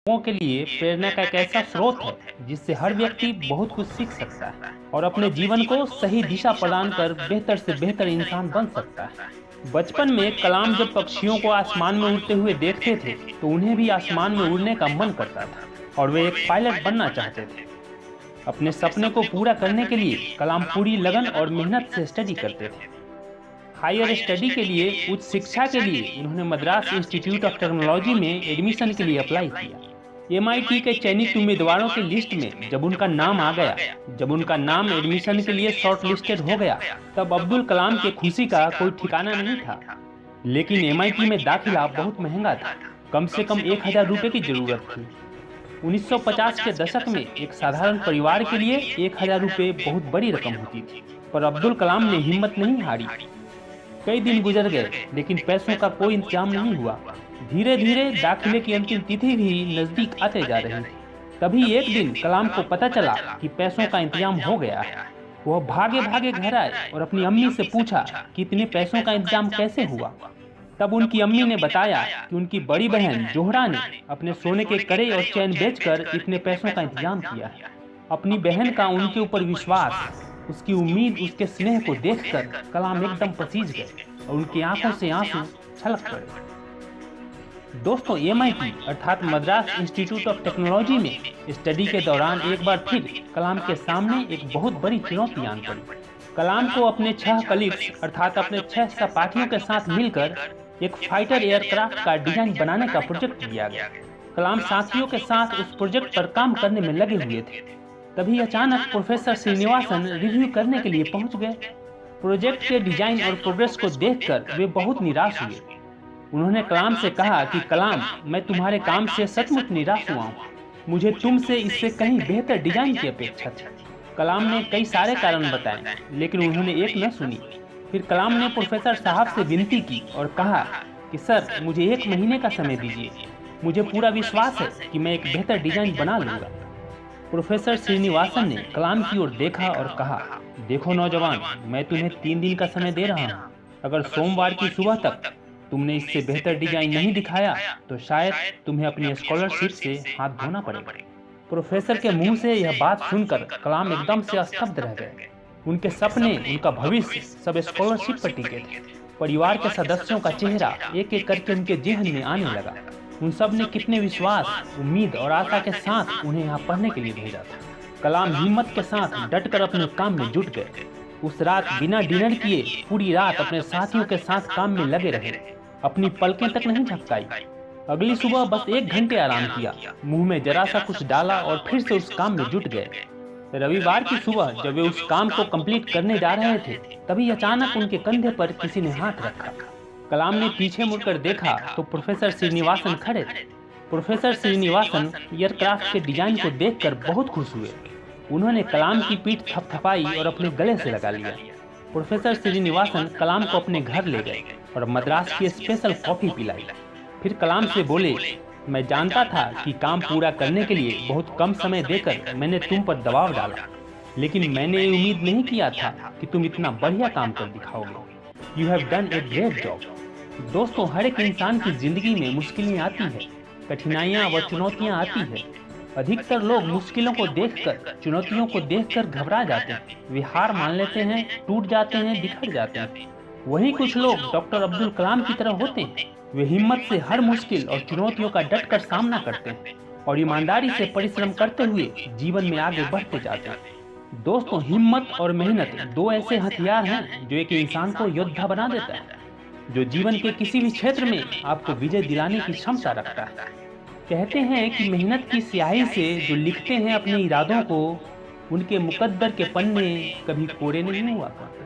लोगों के लिए प्रेरणा का एक ऐसा स्रोत है जिससे हर व्यक्ति बहुत कुछ सीख सकता है और अपने जीवन को सही दिशा प्रदान कर बेहतर से बेहतर इंसान बन सकता है। बचपन में कलाम जब पक्षियों को आसमान में उड़ते हुए देखते थे तो उन्हें भी आसमान में उड़ने का मन करता था और वे एक पायलट बनना चाहते थे। अपने सपने को पूरा करने के लिए कलाम पूरी लगन और मेहनत से स्टडी करते थे। हायर स्टडी के लिए, उच्च शिक्षा के लिए उन्होंने मद्रास इंस्टीट्यूट ऑफ टेक्नोलॉजी में एडमिशन के लिए अप्लाई किया। एमआईटी के चयनित उम्मीदवारों की लिस्ट में जब उनका नाम एडमिशन के लिए शॉर्ट लिस्टेड हो गया, तब अब्दुल कलाम के खुशी का कोई ठिकाना नहीं था। लेकिन एमआईटी में दाखिला बहुत महंगा था, कम से कम 1000 रुपये की जरूरत थी। 1950 के दशक में एक साधारण परिवार के लिए 1000 रुपये बहुत बड़ी रकम होती थी, पर अब्दुल कलाम ने हिम्मत नहीं हारी। कई दिन गुजर गए लेकिन पैसों का कोई इंतजाम नहीं हुआ। धीरे धीरे दाखिले की अंतिम तिथि भी नजदीक आते जा रही थी। तभी एक दिन कलाम को पता चला कि पैसों का इंतजाम हो गया है। वह भागे भागे घर आए और अपनी अम्मी से पूछा कि इतने पैसों का इंतजाम कैसे हुआ। तब उनकी अम्मी ने बताया कि उनकी बड़ी बहन जोहरा ने अपने सोने के कड़े और चैन बेचकर इतने पैसों का इंतजाम किया है। अपनी बहन का उनके ऊपर विश्वास, उसकी उम्मीद, उसके स्नेह को देखकर कलाम एकदम पसीज गए और उनकी आंखों से आंसू छलक पड़े। दोस्तों, एमआईटी अर्थात मद्रास इंस्टीट्यूट ऑफ टेक्नोलॉजी में स्टडी के दौरान एक बार फिर कलाम के सामने एक बहुत बड़ी चुनौती आन पड़ी। कलाम को अपने 6 कलीग्स अर्थात अपने 6 सहपाठियों के साथ मिलकर एक फाइटर एयरक्राफ्ट का डिजाइन बनाने का प्रोजेक्ट दिया गया। कलाम साथियों के साथ उस प्रोजेक्ट पर काम करने में लगे हुए थे। तभी अचानक प्रोफेसर श्रीनिवासन रिव्यू करने के लिए पहुंच गए। प्रोजेक्ट के डिजाइन और प्रोग्रेस को देखकर वे बहुत निराश हुए। उन्होंने कलाम से कहा कि कलाम, मैं तुम्हारे काम से सचमुच निराश हुआ हूँ। मुझे तुमसे इससे कहीं बेहतर डिजाइन की अपेक्षा थी। कलाम ने कई सारे कारण बताए, लेकिन उन्होंने एक न सुनी। फिर कलाम ने प्रोफेसर साहब से विनती की और कहा कि सर, मुझे 1 महीने का समय दीजिए। मुझे पूरा विश्वास है कि मैं एक बेहतर डिजाइन बना लूंगा। प्रोफेसर श्रीनिवासन ने कलाम की ओर देखा और कहा, देखो नौजवान, मैं तुम्हें 3 दिन का समय दे रहा हूँ। अगर सोमवार की सुबह तक तुमने इससे बेहतर डिजाइन नहीं दिखाया तो शायद तुम्हें अपनी स्कॉलरशिप से हाथ धोना पड़ेगा। प्रोफेसर के मुंह से यह बात सुनकर कलाम एकदम से स्तब्ध रह गए। उनके सपने, उनका भविष्य सब स्कॉलरशिप पर टिके थे। परिवार के सदस्यों का चेहरा एक एक करके उनके जेहन में आने लगा। उन सब ने कितने विश्वास, उम्मीद और आशा के साथ उन्हें यहाँ पढ़ने के लिए भेजा था। कलाम हिम्मत के साथ डटकर अपने काम में जुट गए। उस रात बिना डिनर किए पूरी रात अपने साथियों के साथ काम में लगे रहे। अपनी पलकें तक नहीं झपकाई। अगली सुबह बस 1 घंटे आराम किया, मुंह में जरा सा कुछ डाला और फिर से उस काम में जुट गए। रविवार की सुबह जब वे उस काम को कंप्लीट करने जा रहे थे, तभी अचानक उनके कंधे पर किसी ने हाथ रखा। कलाम ने पीछे मुड़कर देखा तो प्रोफेसर श्रीनिवासन खड़े थे। प्रोफेसर श्रीनिवासन एयरक्राफ्ट के डिजाइन को देखकर बहुत खुश हुए। उन्होंने कलाम की पीठ थपथपाई और अपने गले से लगा लिया। प्रोफेसर श्रीनिवासन कलाम को अपने घर ले गए और मद्रास की स्पेशल कॉफी पिलाई। फिर कलाम से बोले, मैं जानता था कि काम पूरा करने के लिए बहुत कम समय देकर मैंने तुम पर दबाव डाला, लेकिन मैंने ये उम्मीद नहीं किया था कि तुम इतना बढ़िया काम कर दिखाओगे। You have done a great job. दोस्तों, हर एक इंसान की जिंदगी में मुश्किलें आती है, कठिनाइयाँ व चुनौतियाँ आती है। अधिकतर लोग मुश्किलों को देखकर, चुनौतियों को देखकर घबरा जाते हैं। वे हार मान लेते हैं, टूट जाते हैं, बिखर जाते हैं। वहीं कुछ लोग डॉक्टर अब्दुल कलाम की तरह होते हैं। वे हिम्मत से हर मुश्किल और चुनौतियों का डटकर सामना करते हैं और ईमानदारी से परिश्रम करते हुए जीवन में आगे बढ़ते जाते हैं। दोस्तों, हिम्मत और मेहनत 2 ऐसे हथियार हैं जो एक इंसान को योद्धा बना देता है, जो जीवन के किसी भी क्षेत्र में आपको विजय दिलाने की क्षमता रखता है। कहते हैं कि मेहनत की स्याही से जो लिखते हैं अपने इरादों को, उनके मुकद्दर के पन्ने कभी कोरे नहीं हुआ करते।